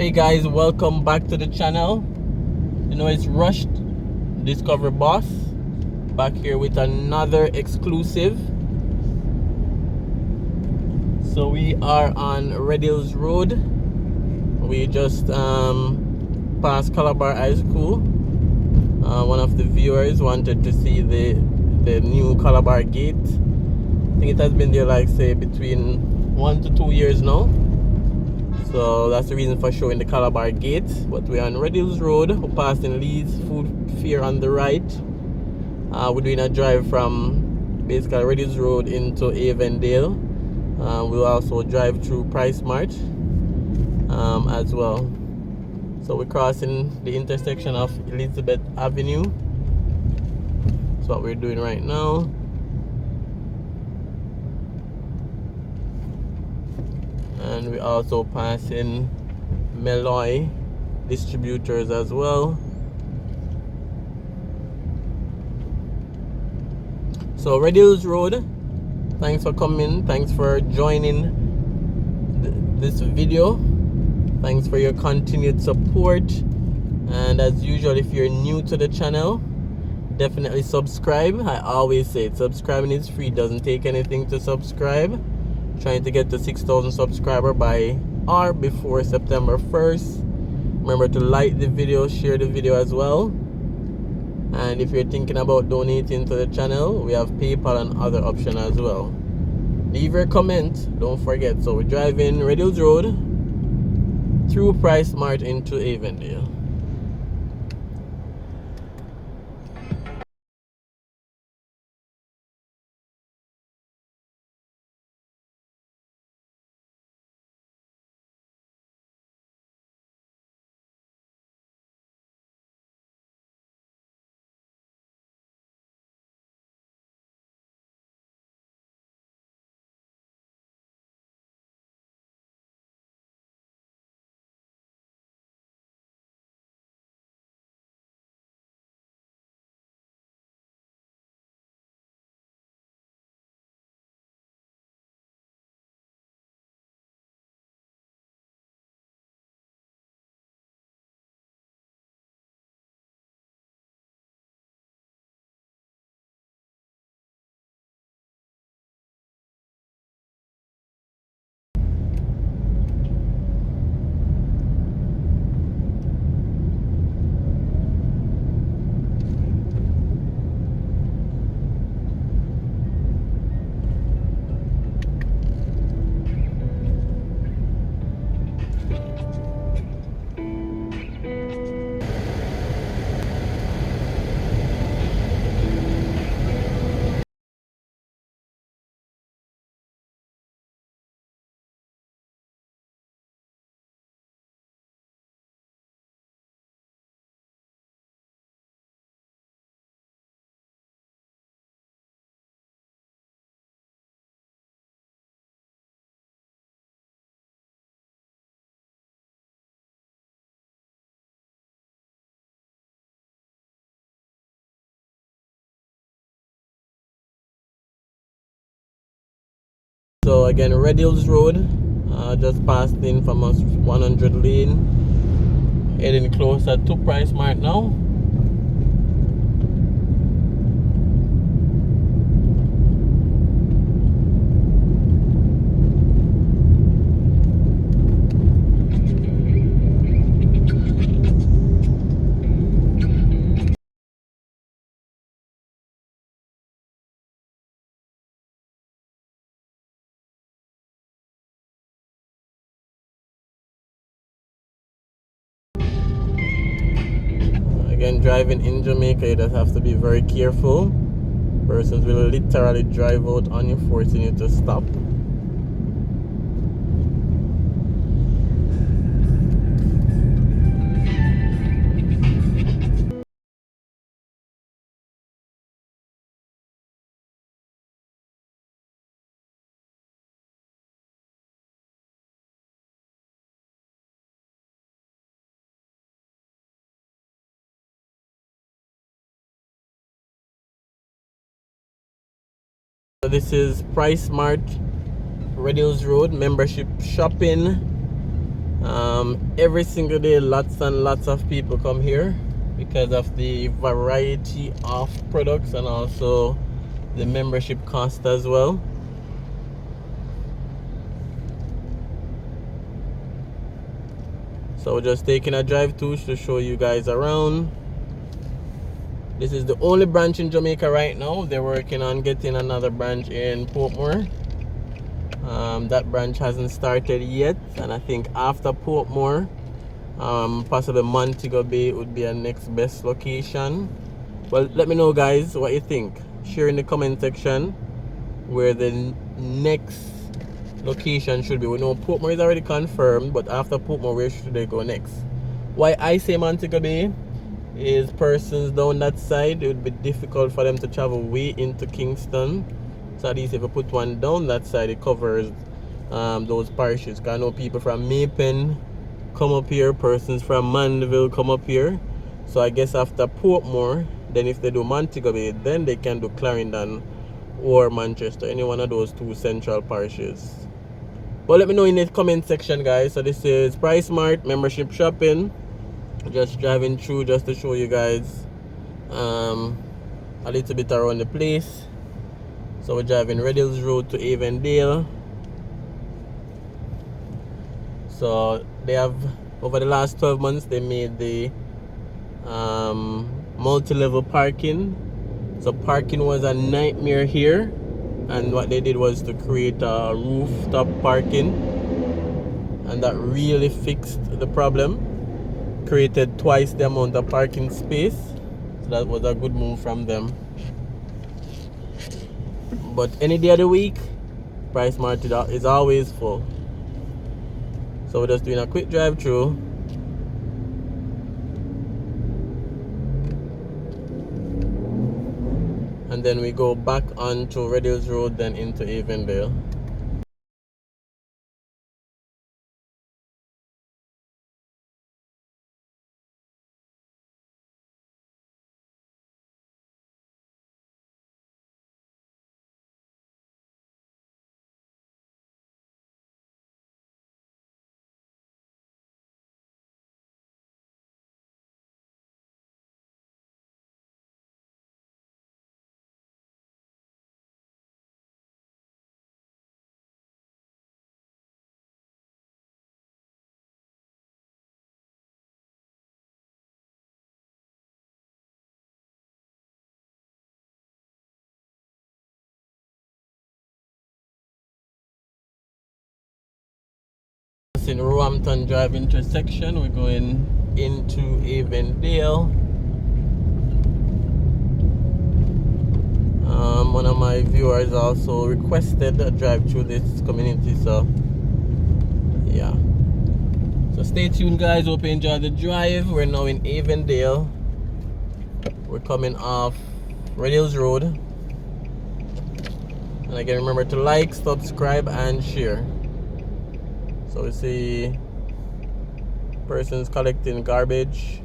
Hey guys, welcome back to the channel. You know, it's Rushed Discover Boss back here with another exclusive. So we are on Red Hills Road. We just passed Calabar High School. One of the viewers wanted to see the new Calabar gate. I think it has been there like say between 1 to 2 years now. So that's the reason for showing the Calabar gate. But we're on Red Hills Road. We're passing Leeds Food Fair on the right. We're doing a drive from basically Red Hills Road into Avendale. We'll also drive through PriceSmart as well. So we're crossing the intersection of Elizabeth Avenue. That's what we're doing right now. And we're also passing Meloy distributors as well. So Red Hills Road, thanks for coming, thanks for joining this video, thanks for your continued support. And as usual, if you're new to the channel, definitely subscribe. I always say it, subscribing is free, doesn't take anything to subscribe. Trying to get to 6,000 subscribers by or before September 1st. Remember to like the video, share the video as well. And if you're thinking about donating to the channel, we have PayPal and other options as well. Leave your comment, don't forget. So we're driving Red Hills Road through PriceSmart into Avendale. So again, Red Hills Road, just passed in from us 100 lane, heading closer to PriceSmart now. Again, driving in Jamaica, you just have to be very careful. Persons will literally drive out on you, forcing you to stop. So this is PriceSmart, Red Hills Road, membership shopping. Every single day, lots and lots of people come here because of the variety of products and also the membership cost as well. So we're just taking a drive to show you guys around. This is the only branch in Jamaica right now. They're working on getting another branch in Portmore. That branch hasn't started yet, and I think after Portmore, possibly Montego Bay would be our next best location. Well, let me know, guys, what you think. Share in the comment section where the next location should be. We know Portmore is already confirmed, but after Portmore, where should they go next? Why I say Montego Bay is persons down that side, it would be difficult for them to travel way into Kingston. So at least if you put one down that side, it covers those parishes. Because I know people from Maypen come up here, persons from Mandeville come up here. So I guess after Portmore, then if they do Montego Bay, then they can do Clarendon or Manchester, any one of those two central parishes. But let me know in the comment section, guys. So this is PriceSmart membership shopping. Just driving through just to show you guys a little bit around the place. So we're driving Red Hills Road to Avendale. So they have, over the last 12 months, they made the multi-level parking. So parking was a nightmare here, and what they did was to create a rooftop parking, and that really fixed the problem. Created twice the amount of parking space, so that was a good move from them. But any day of the week, PriceSmart is always full. So we're just doing a quick drive through. And then we go back onto Red Hills Road, then into Avendale. In Roehampton Drive intersection, we're going into Avendale. One of my viewers also requested a drive through this community, so yeah. So stay tuned, guys. Hope you enjoy the drive. We're now in Avendale. We're coming off Red Hills Road. And again, remember to like, subscribe, and share. So we see persons collecting garbage.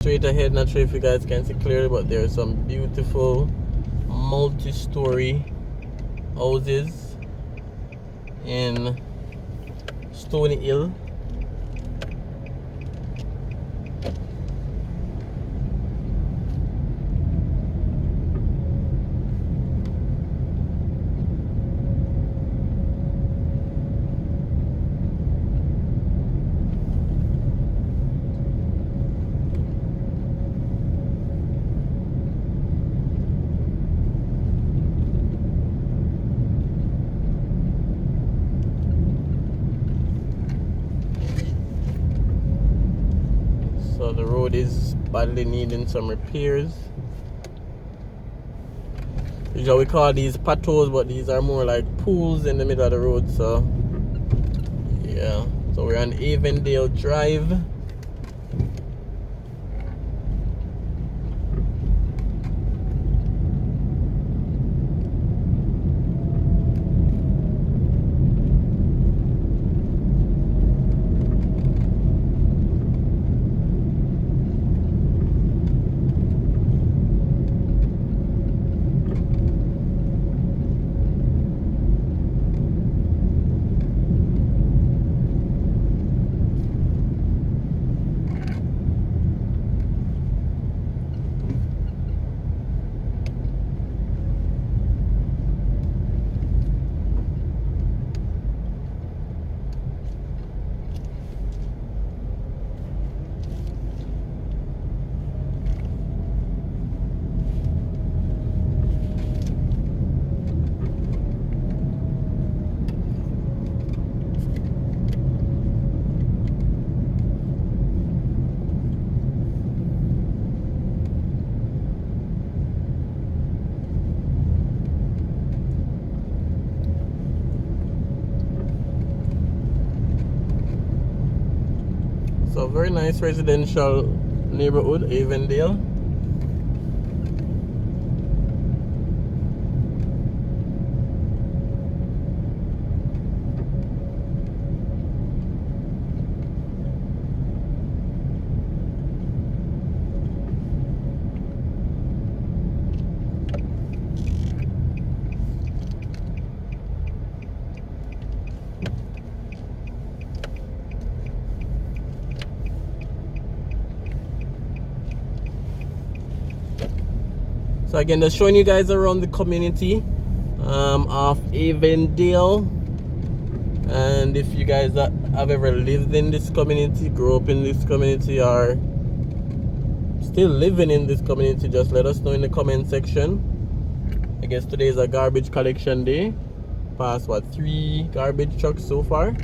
Straight ahead, not sure if you guys can see clearly, but there are some beautiful multi-story houses in Stony Hill. So the road is badly needing some repairs. Usually we call these potholes, but these are more like pools in the middle of the road. So yeah, so we're on Avendale Drive. So very nice residential neighborhood, Avendale. So again, just showing you guys around the community of Avendale. And if you guys have ever lived in this community, grew up in this community, or still living in this community, just let us know in the comment section. I guess today is a garbage collection day. Past what, 3 garbage trucks so far.